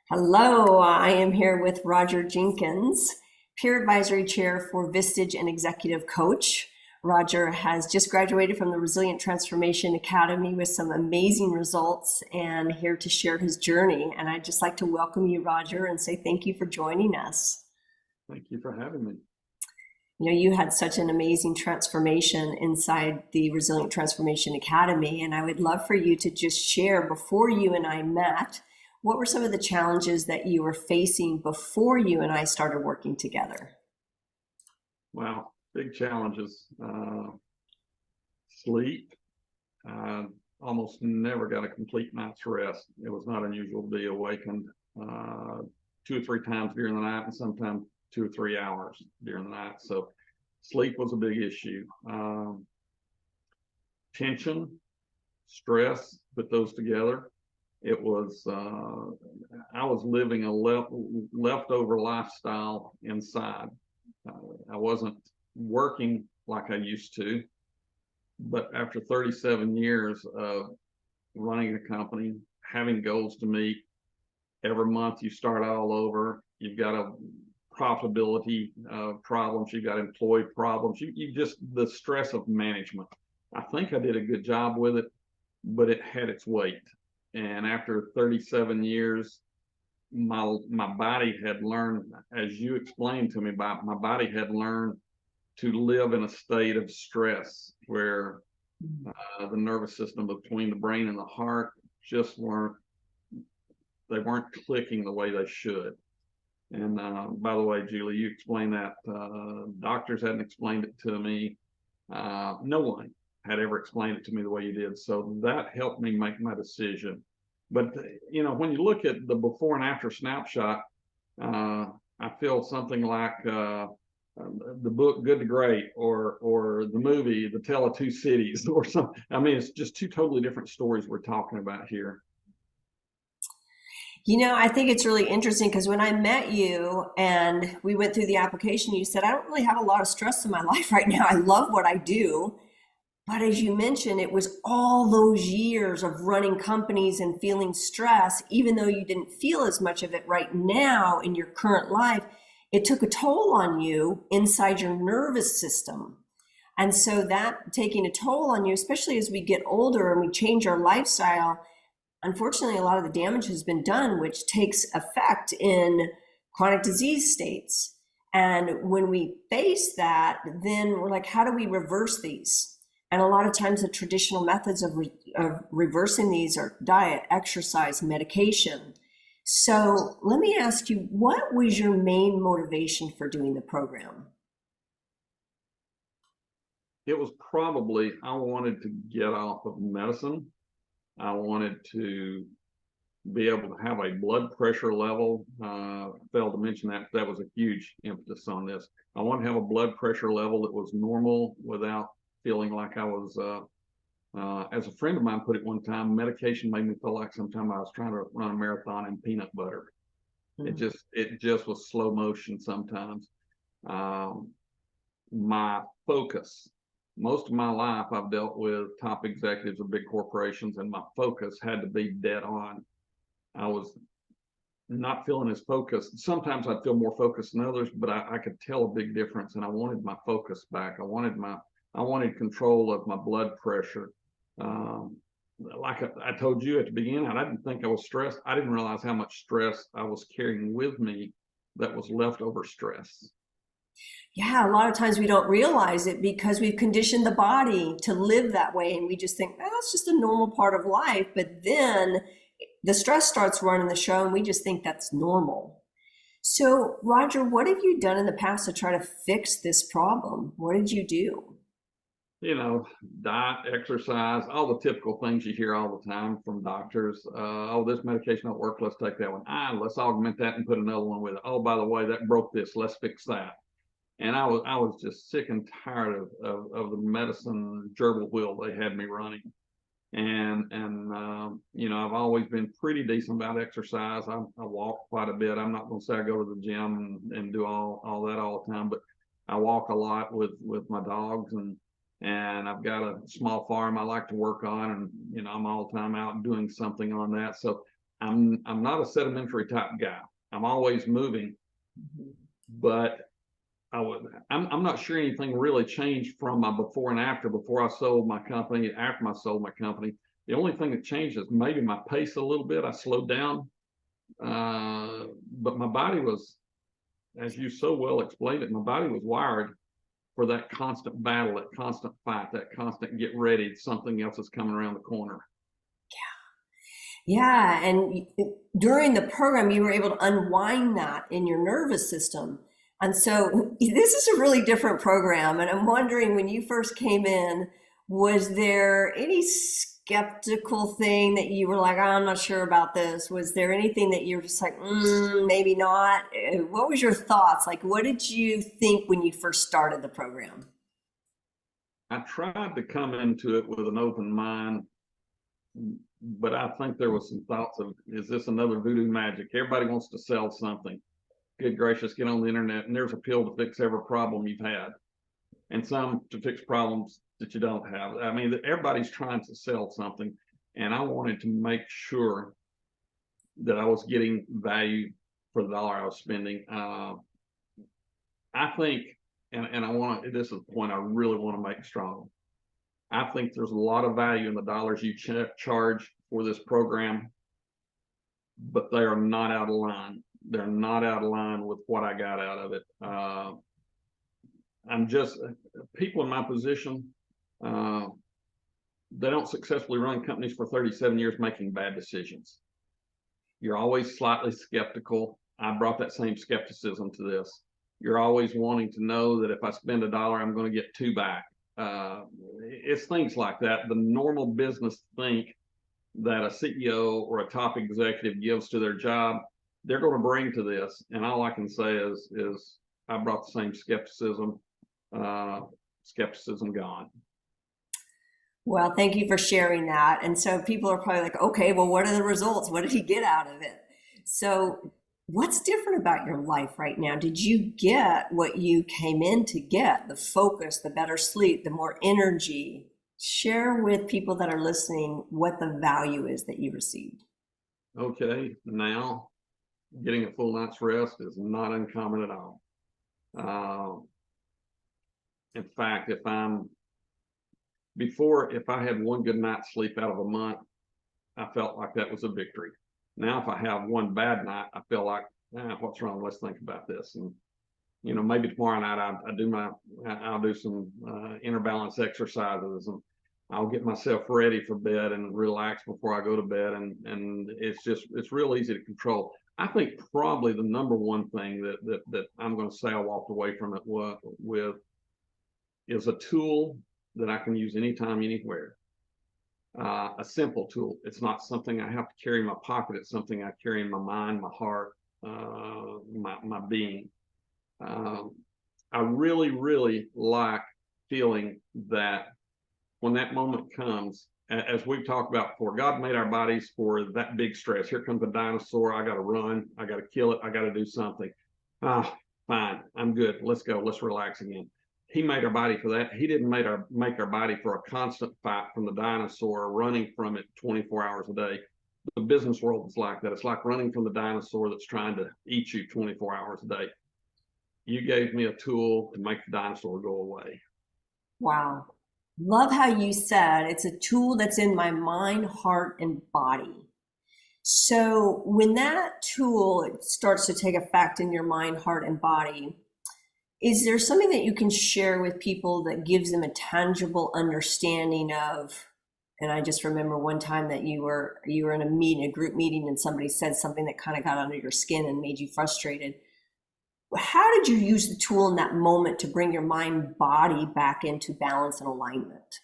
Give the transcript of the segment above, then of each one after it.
Hello, I am here with Rodger Jenkins, Peer Advisory Chair for Vistage and Executive Coach. Rodger has just graduated from the Resilient Transformation Academy with some amazing results and here to share his journey. And I'd just like to welcome you, Rodger, and say thank you for joining us. Thank you for having me. You know, you had such an amazing transformation inside the Resilient Transformation Academy, and I would love for you to just share before you and I met, what were some of the challenges that you were facing before you and I started working together? Wow, big challenges. Sleep. Almost never got a complete night's rest. It was not unusual to be awakened 2 or 3 times during the night, and sometimes 2 or 3 hours during the night. So sleep was a big issue. Tension, stress, put those together. It was, I was living a leftover lifestyle inside. I wasn't working like I used to, but after 37 years of running a company, having goals to meet, every month you start all over. You've got a profitability problems, you've got employee problems, you just, the stress of management. I think I did a good job with it, but it had its weight. And after 37 years, my body had learned, as you explained to me, my body had learned to live in a state of stress where the nervous system between the brain and the heart just weren't clicking the way they should. And by the way, Julie, you explained that. Doctors hadn't explained it to me. No one had ever explained it to me the way you did. So that helped me make my decision. But, you know, when you look at the before and after snapshot, I feel something like the book Good to Great, or the movie The Tale of Two Cities, or something. I mean, it's just two totally different stories we're talking about here. You know, I think it's really interesting because when I met you and we went through the application, you said, I don't really have a lot of stress in my life right now. I love what I do. But as you mentioned, it was all those years of running companies and feeling stress, even though you didn't feel as much of it right now in your current life, it took a toll on you inside your nervous system. And so that taking a toll on you, especially as we get older and we change our lifestyle, unfortunately, a lot of the damage has been done, which takes effect in chronic disease states. And when we face that, then we're like, how do we reverse these? And a lot of times the traditional methods of reversing these are diet, exercise, medication. So let me ask you, what was your main motivation for doing the program? It was probably, I wanted to get off of medicine. I wanted to be able to have a blood pressure level. I failed to mention that. That was a huge emphasis on this. I want to have a blood pressure level that was normal without feeling like I was, as a friend of mine put it one time, medication made me feel like sometimes I was trying to run a marathon in peanut butter. Mm. It just was slow motion sometimes. My focus, most of my life I've dealt with top executives of big corporations, and my focus had to be dead on. I was not feeling as focused. Sometimes I'd feel more focused than others, but I could tell a big difference, and I wanted my focus back. I wanted control of my blood pressure. Like I told you at the beginning, I didn't think I was stressed. I didn't realize how much stress I was carrying with me that was leftover stress. Yeah, a lot of times we don't realize it because we've conditioned the body to live that way. And we just think, oh, that's just a normal part of life. But then the stress starts running the show and we just think that's normal. So, Rodger, what have you done in the past to try to fix this problem? What did you do? You know, diet, exercise, all the typical things you hear all the time from doctors. Oh, this medication don't work. Let's take that one. Let's augment that and put another one with it. Oh, by the way, that broke this. Let's fix that. And I was just sick and tired of the medicine gerbil wheel they had me running. And you know, I've always been pretty decent about exercise. I walk quite a bit. I'm not going to say I go to the gym and do all that all the time, but I walk a lot with my dogs, and I've got a small farm I like to work on, and you know, I'm all the time out doing something on that. So I'm not a sedimentary type guy. I'm always moving, but I'm not sure anything really changed from my before and after. Before I sold my company, after I sold my company, the only thing that changed is maybe my pace a little bit. I slowed down, but my body was, as you so well explained it, my body was wired for that constant battle, that constant fight, that constant get ready. Something else is coming around the corner. Yeah, and during the program, you were able to unwind that in your nervous system. And so this is a really different program. And I'm wondering, when you first came in, was there any skeptical thing that you were like, "Oh, I'm not sure about this"? Was there anything that you were just like, maybe not? What was your thoughts? Like, what did you think when you first started the program? I tried to come into it with an open mind, but I think there was some thoughts of, is this another voodoo magic? Everybody wants to sell something. Good gracious, get on the internet and there's a pill to fix every problem you've had, and some to fix problems that you don't have. I mean, everybody's trying to sell something, and I wanted to make sure that I was getting value for the dollar I was spending. I think, and I want to, this is the point I really want to make strong. I think there's a lot of value in the dollars you charge for this program, but they are not out of line. They're not out of line with what I got out of it. I'm just, people in my position, they don't successfully run companies for 37 years making bad decisions. You're always slightly skeptical. I brought that same skepticism to this. You're always wanting to know that if I spend $1, I'm going to get 2 back. It's things like that. The normal business think that a CEO or a top executive gives to their job, they're going to bring to this. And all I can say is I brought the same skepticism, skepticism gone. Well, thank you for sharing that. And so people are probably like, okay, well, what are the results? What did he get out of it? So, what's different about your life right now? Did you get what you came in to get? The focus, the better sleep, the more energy? Share with people that are listening what the value is that you received. Okay, now getting a full night's rest is not uncommon at all. In fact, if I had one good night's sleep out of a month, I felt like that was a victory. Now, if I have one bad night, I feel like, what's wrong? Let's think about this. And, maybe tomorrow night I'll do some inner balance exercises, and I'll get myself ready for bed and relax before I go to bed. And it's real easy to control. I think probably the number one thing that I'm going to say I walked away from it with is a tool that I can use anytime, anywhere. A simple tool. It's not something I have to carry in my pocket. It's something I carry in my mind, my heart, my being. I really, really like feeling that when that moment comes, as we've talked about before, God made our bodies for that big stress. Here comes a dinosaur. I got to run. I got to kill it. I got to do something. Fine. I'm good. Let's go. Let's relax again. He made our body for that. He didn't make our body for a constant fight from the dinosaur, running from it 24 hours a day. The business world is like that. It's like running from the dinosaur that's trying to eat you 24 hours a day. You gave me a tool to make the dinosaur go away. Wow. Love how you said it's a tool that's in my mind, heart, and body. So when that tool starts to take effect in your mind, heart, and body, is there something that you can share with people that gives them a tangible understanding of? And I just remember one time that you were in a meeting, a group meeting, and somebody said something that kind of got under your skin and made you frustrated. How did you use the tool in that moment to bring your mind body back into balance and alignment?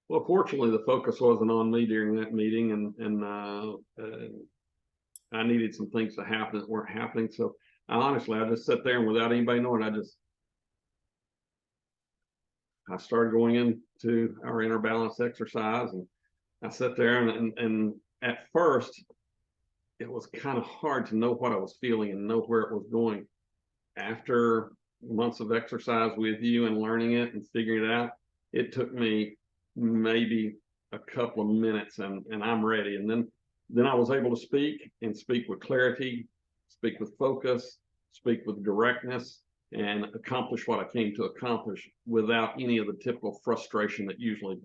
Well, fortunately, the focus wasn't on me during that meeting, and I needed some things to happen that weren't happening. So I just sat there, and without anybody knowing, I started going into our inner balance exercise, and I sat there, and at first it was kind of hard to know what I was feeling and know where it was going. After months of exercise with you and learning it and figuring it out, it took me maybe a couple of minutes, and I'm ready. And then then I was able to speak and speak with clarity, speak with focus, speak with directness, and accomplish what I came to accomplish without any of the typical frustration that usually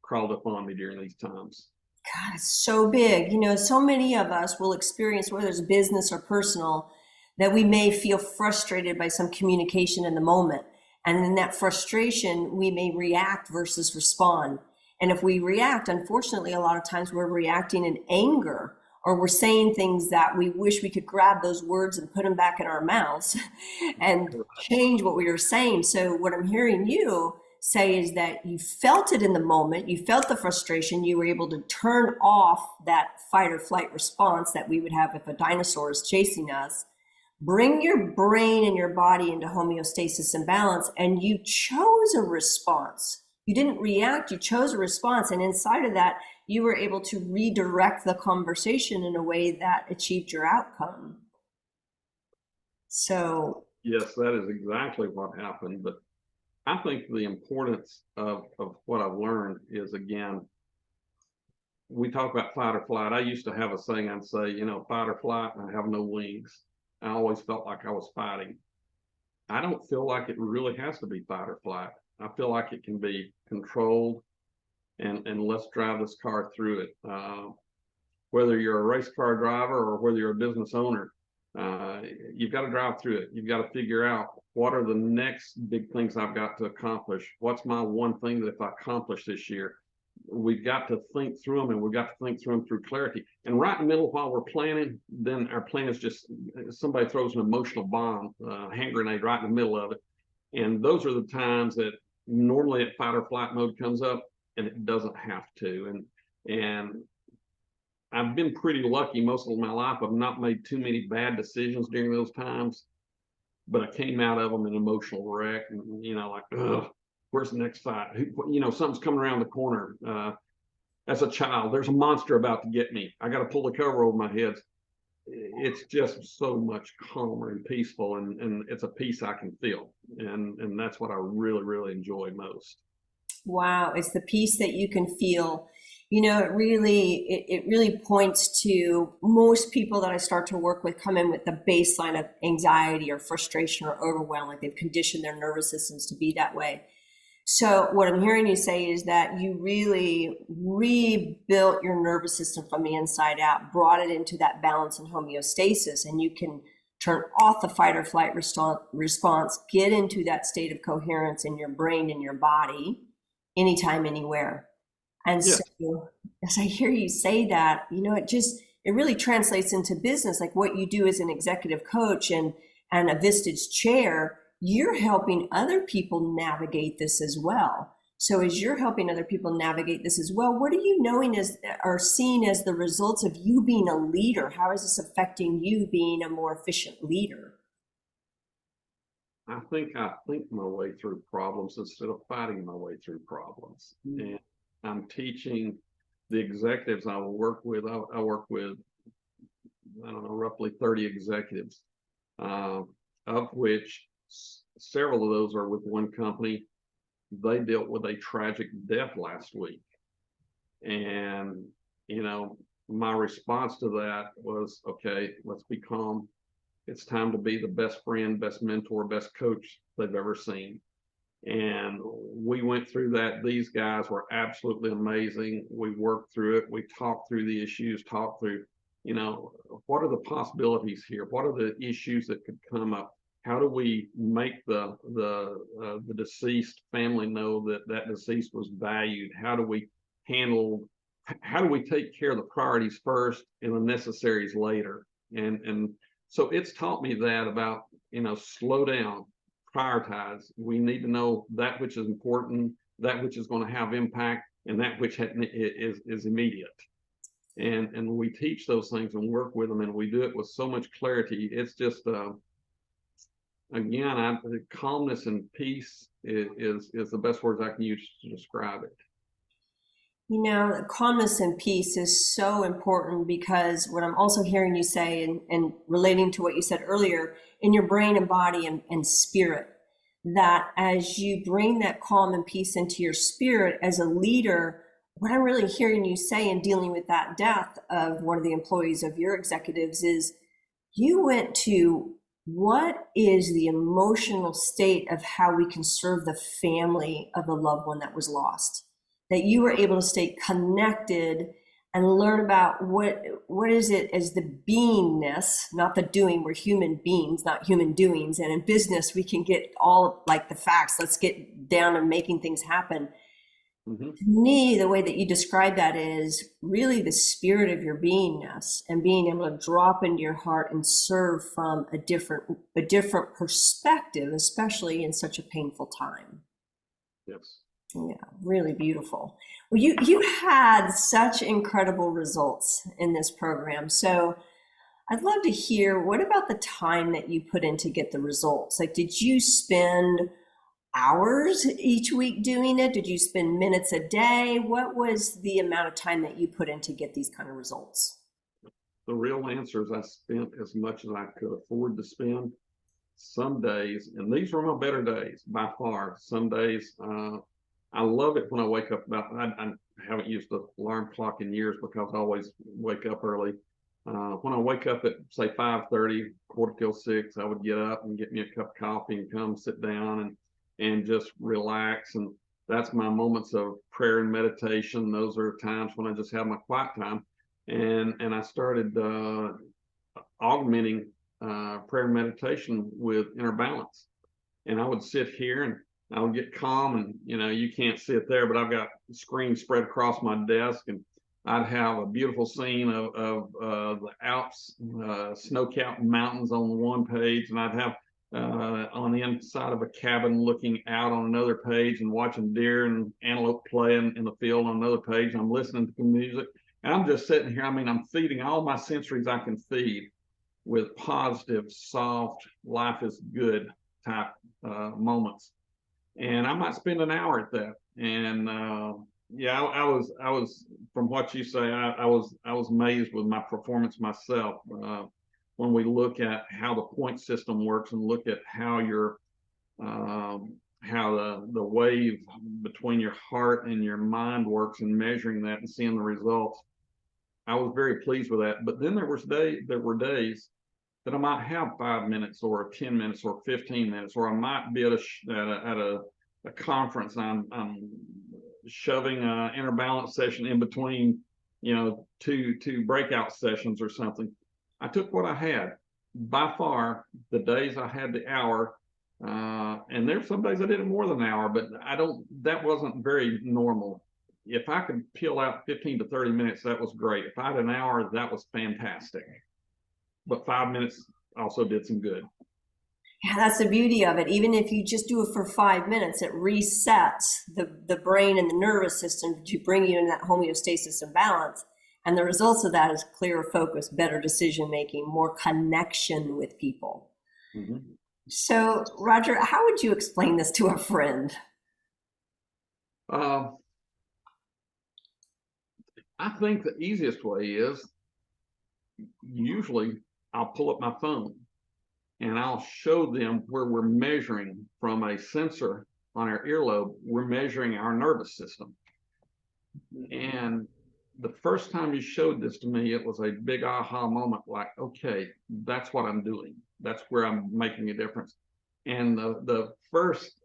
crawled up on me during these times. God, it's so big. So many of us will experience, whether it's business or personal, that we may feel frustrated by some communication in the moment. And in that frustration, we may react versus respond. And if we react, unfortunately, a lot of times we're reacting in anger, or we're saying things that we wish we could grab those words and put them back in our mouths and change what we were saying. So what I'm hearing you say is that you felt it in the moment, you felt the frustration, you were able to turn off that fight or flight response that we would have if a dinosaur is chasing us, bring your brain and your body into homeostasis and balance, and you chose a response. You didn't react, you chose a response. And inside of that, you were able to redirect the conversation in a way that achieved your outcome. So, yes, that is exactly what happened. But I think the importance of what I've learned is, again, we talk about fight or flight. I used to have a saying, I'd say, fight or flight, and I have no wings. I always felt like I was fighting. I don't feel like it really has to be fight or flight. I feel like it can be controlled, and let's drive this car through it. Whether you're a race car driver or whether you're a business owner, you've got to drive through it. You've got to figure out, what are the next big things I've got to accomplish? What's my one thing that if I accomplish this year? We've got to think through them, and we've got to think through them through clarity. And right in the middle, while we're planning, then our plan is just, somebody throws an emotional bomb, hand grenade right in the middle of it. And those are the times that normally at fight or flight mode comes up, and it doesn't have to. And I've been pretty lucky most of my life. I've not made too many bad decisions during those times, but I came out of them an emotional wreck, and like, ugh, where's the next fight? Something's coming around the corner. As a child, there's a monster about to get me. I got to pull the cover over my head. It's just so much calmer and peaceful, and it's a peace I can feel, and that's what I really, really enjoy most. wow, it's the peace that you can feel. It really points to most people that I start to work with come in with the baseline of anxiety or frustration or overwhelm, like they've conditioned their nervous systems to be that way. So what I'm hearing you say is that you really rebuilt your nervous system from the inside out, brought it into that balance and homeostasis, and you can turn off the fight or flight response, get into that state of coherence in your brain and your body anytime, anywhere. And Yes. so as I hear you say that, it really translates into business, like what you do as an executive coach and a Vistage chair, you're helping other people navigate this as well. So as you're helping other people navigate this as well, what are you knowing as or seeing as the results of you being a leader? How is this affecting you being a more efficient leader? I think I think my way through problems instead of fighting my way through problems. And I'm teaching the executives I will work with. I work with, I don't know, roughly 30 executives, of which several of those are with one company. They dealt with a tragic death last week. And, my response to that was, okay, let's be calm. It's time to be the best friend, best mentor, best coach they've ever seen. And we went through that. These guys were absolutely amazing. We worked through it. We talked through the issues, talked through, what are the possibilities here? What are the issues that could come up? How do we make the deceased family know that deceased was valued? How do we take care of the priorities first and the necessaries later? And so it's taught me that about, slow down, prioritize. We need to know that which is important, that which is going to have impact, and that which is immediate. And we teach those things and work with them, and we do it with so much clarity. It's just, again, calmness and peace is the best words I can use to describe it. Calmness and peace is so important, because what I'm also hearing you say, and relating to what you said earlier, in your brain and body and spirit, that as you bring that calm and peace into your spirit as a leader, what I'm really hearing you say in dealing with that death of one of the employees of your executives is you went to what is the emotional state of how we can serve the family of the loved one that was lost. That you were able to stay connected and learn about what is it as the beingness, not the doing. We're human beings, not human doings. And in business, we can get all like the facts. Let's get down to making things happen. Mm-hmm. To me, the way that you describe that is really the spirit of your beingness and being able to drop into your heart and serve from a different perspective, especially in such a painful time. Yes. Yeah, really beautiful. Well, you had such incredible results in this program. So I'd love to hear, what about the time that you put in to get the results? Like, did you spend hours each week doing it? Did you spend minutes a day? What was the amount of time that you put in to get these kind of results? The real answer is I spent as much as I could afford to spend. Some days, and these were my better days by far. Some days, I love it when I wake up I haven't used the alarm clock in years because I always wake up early. When I wake up at say 5:30, quarter till 6, I would get up and get me a cup of coffee and come sit down and just relax. And that's my moments of prayer and meditation. Those are times when I just have my quiet time. And I started augmenting prayer and meditation with inner balance. And I would sit here and I would get calm, and you can't see it there, but I've got the screen spread across my desk, and I'd have a beautiful scene of the Alps, snow-capped mountains on the one page, and I'd have on the inside of a cabin looking out on another page and watching deer and antelope playing in the field on another page. And I'm listening to the music, and I'm just sitting here. I mean, I'm feeding all my sensories I can feed with positive, soft, life is good type moments. And I might spend an hour at that. And yeah, I was from what you say, I was amazed with my performance myself. When we look at how the point system works and look at how your how the wave between your heart and your mind works and measuring that and seeing the results, I was very pleased with that. But then there were days that I might have 5 minutes or 10 minutes or 15 minutes, or I might be at a conference and I'm shoving an inner balance session in between, two breakout sessions or something. I took what I had. By far, the days I had the hour, and there's some days I did it more than an hour, but that wasn't very normal. If I could peel out 15 to 30 minutes, that was great. If I had an hour, that was fantastic. But 5 minutes also did some good. Yeah, that's the beauty of it. Even if you just do it for 5 minutes, it resets the brain and the nervous system to bring you in that homeostasis and balance. And the results of that is clearer focus, better decision making, more connection with people. Mm-hmm. So, Rodger, how would you explain this to a friend? I think the easiest way is usually I'll pull up my phone and I'll show them where we're measuring from a sensor on our earlobe. We're measuring our nervous system. And the first time you showed this to me, it was a big aha moment, like, okay, that's what I'm doing. That's where I'm making a difference. And the first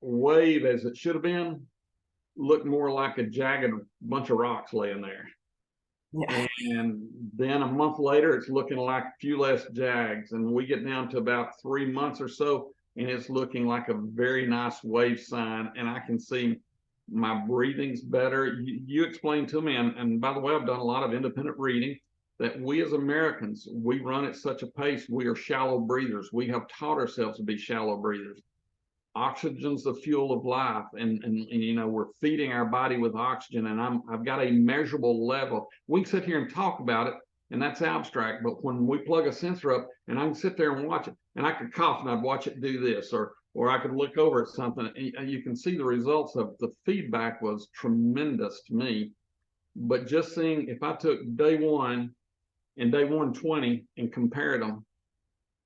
wave, as it should have been, looked more like a jagged bunch of rocks laying there. Yeah. And then a month later, it's looking like a few less jags. And we get down to about 3 months or so, and it's looking like a very nice wave sign. And I can see my breathing's better. You explained to me, and by the way, I've done a lot of independent reading, that we as Americans, we run at such a pace. We are shallow breathers. We have taught ourselves to be shallow breathers. Oxygen's the fuel of life, and we're feeding our body with oxygen, and I've got a measurable level. We can sit here and talk about it, and that's abstract, but when we plug a sensor up and I can sit there and watch it, and I could cough and I'd watch it do this, or I could look over at something, and you can see the results of the feedback was tremendous to me. But just seeing, if I took day 1 and day 120 and compared them,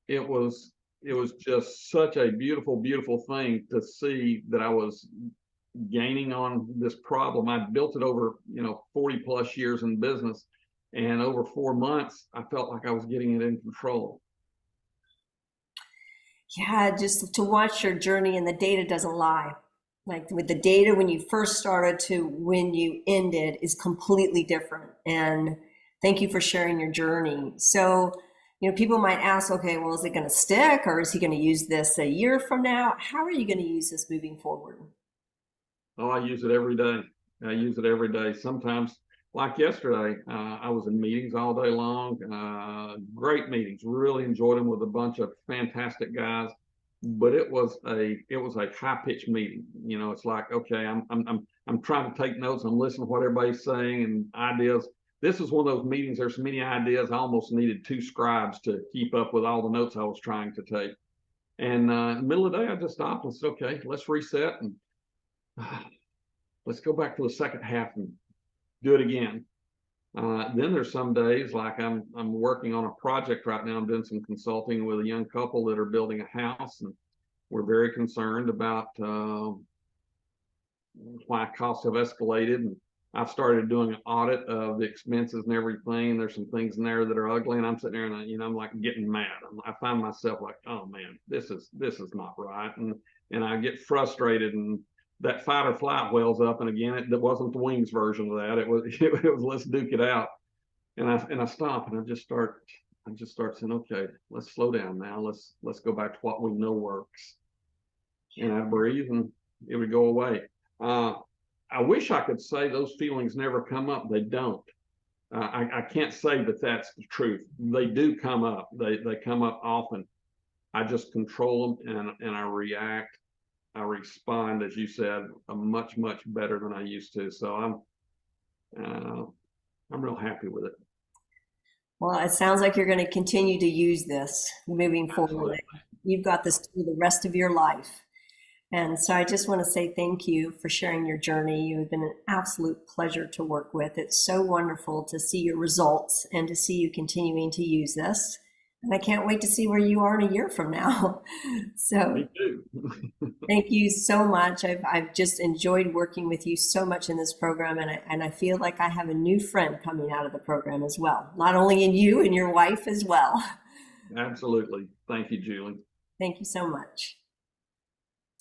it was just such a beautiful, beautiful thing to see that I was gaining on this problem. I built it over, 40 plus years in business. And over 4 months, I felt like I was getting it in control. Yeah, just to watch your journey, and the data doesn't lie. Like with the data when you first started to when you ended is completely different. And thank you for sharing your journey. So, people might ask, okay, well, is it going to stick, or is he going to use this a year from now? How are you going to use this moving forward? Oh, I use it every day. I use it every day. Sometimes, like yesterday, I was in meetings all day long. Great meetings. Really enjoyed them with a bunch of fantastic guys. But it was a high pitched meeting. It's like, okay, I'm trying to take notes. I'm listening to what everybody's saying and ideas. This is one of those meetings. There's so many ideas. I almost needed two scribes to keep up with all the notes I was trying to take. And in the middle of the day, I just stopped and said, okay, let's reset and let's go back to the second half and do it again. Then there's some days like I'm working on a project right now. I'm doing some consulting with a young couple that are building a house, and we're very concerned about why costs have escalated. And I've started doing an audit of the expenses and everything. There's some things in there that are ugly, and I'm sitting there and I'm like getting mad. I find myself like, oh man, this is not right, and I get frustrated, and that fight or flight wells up. And again, it wasn't the wings version of that. It was let's duke it out. And I stop and I just start saying, okay, let's slow down now. Let's go back to what we know works. And I breathe and it would go away. I wish I could say those feelings never come up. They don't. I can't say that that's the truth. They do come up. They come up often. I just control them and I react. I respond, as you said, much better than I used to. So I'm real happy with it. Well, it sounds like you're going to continue to use this moving forward. Absolutely. You've got this through the rest of your life. And so I just want to say thank you for sharing your journey. You've been an absolute pleasure to work with. It's so wonderful to see your results and to see you continuing to use this. And I can't wait to see where you are in a year from now. So Me too. thank you so much. I've just enjoyed working with you so much in this program, and I feel like I have a new friend coming out of the program as well. Not only in you and your wife as well. Absolutely. Thank you, Julie. Thank you so much.